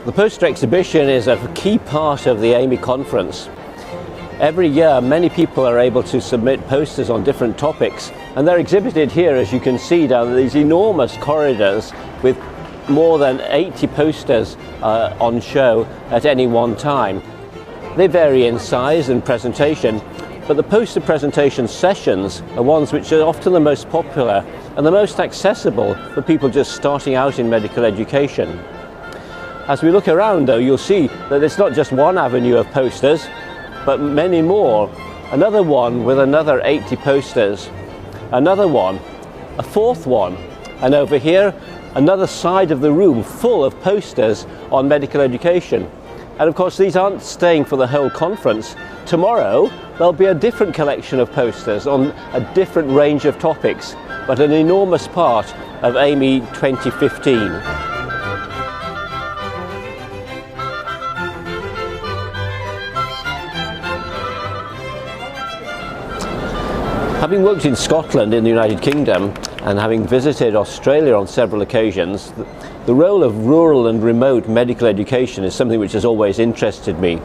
The poster exhibition is a key part of the AMEE conference. Every year many people are able to submit posters on different topics, and they're exhibited here, as you can see, down these enormous corridors with more than 80 posters on show at any one time. They vary in size and presentation, but the poster presentation sessions are ones which are often the most popular and the most accessible for people just starting out in medical education. As we look around, though, you'll see that it's not just one avenue of posters, but many more. Another one with another 80 posters, another one, a fourth one, and over here, another side of the room full of posters on medical education. And of course, these aren't staying for the whole conference. Tomorrow, there'll be a different collection of posters on a different range of topics, but an enormous part of AMEE 2015. Having worked in Scotland in the United Kingdom and having visited Australia on several occasions, the role of rural and remote medical education is something which has always interested me.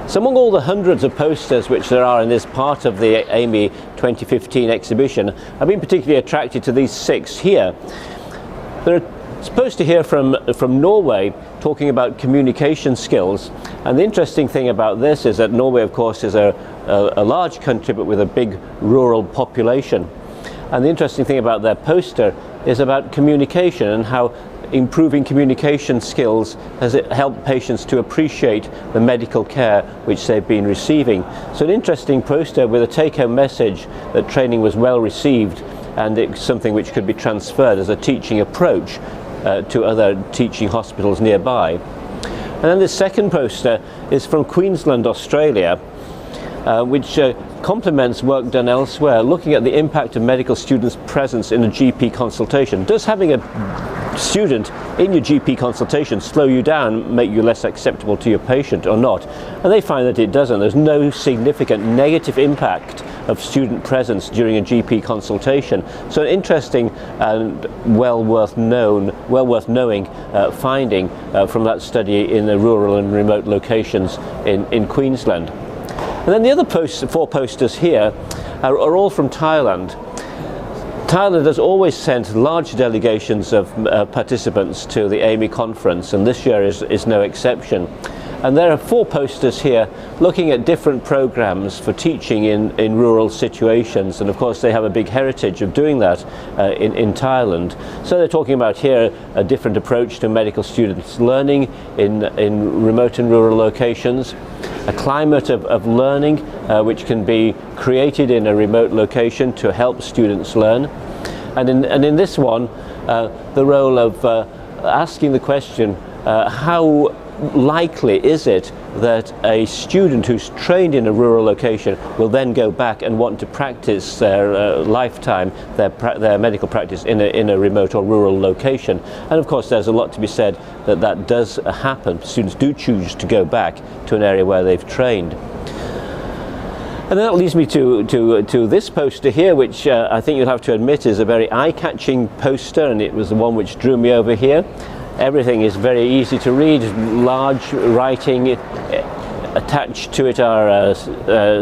So among all the hundreds of posters which there are in this part of the AMEE 2015 exhibition, I've been particularly attracted to these 6 here. They're supposed to hear from Norway talking about communication skills, and the interesting thing about this is that Norway, of course, is a large country but with a big rural population. And the interesting thing about their poster is about communication and how improving communication skills has helped patients to appreciate the medical care which they've been receiving. So an interesting poster with a take-home message that training was well received, and it's something which could be transferred as a teaching approach to other teaching hospitals nearby. And then the second poster is from Queensland, Australia, which complements work done elsewhere, looking at the impact of medical students' presence in a GP consultation. Does having a student in your GP consultation slow you down, make you less acceptable to your patient or not? And they find that it doesn't. There's no significant negative impact of student presence during a GP consultation. So an interesting and well worth knowing finding from that study in the rural and remote locations in Queensland. And then the other 4 posters here are all from Thailand. Thailand has always sent large delegations of participants to the AMEE conference, and this year is no exception. And there are 4 posters here looking at different programs for teaching in rural situations, and of course they have a big heritage of doing that in Thailand. So they're talking about here a different approach to medical students learning in remote and rural locations, a climate of learning which can be created in a remote location to help students learn. And in this one, the role of asking the question, how likely is it that a student who's trained in a rural location will then go back and want to practice their lifetime, their medical practice in a remote or rural location? And of course there's a lot to be said that does happen. Students do choose to go back to an area where they've trained. And that leads me to this poster here, which I think you'll have to admit is a very eye-catching poster, and it was the one which drew me over here. Everything is very easy to read, large writing. Attached to it are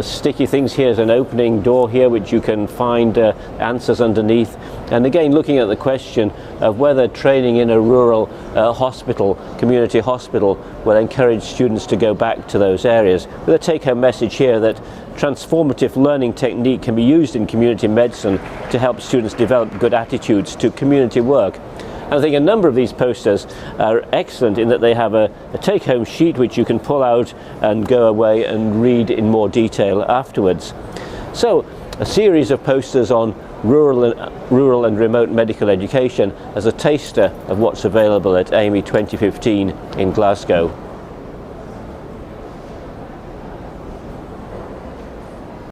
sticky things. Here's an opening door here which you can find answers underneath. And again, looking at the question of whether training in a rural hospital, community hospital, will encourage students to go back to those areas. With a take-home message here that transformative learning technique can be used in community medicine to help students develop good attitudes to community work. I think a number of these posters are excellent in that they have a take-home sheet which you can pull out and go away and read in more detail afterwards. So a series of posters on rural and remote medical education as a taster of what's available at AMEE 2015 in Glasgow.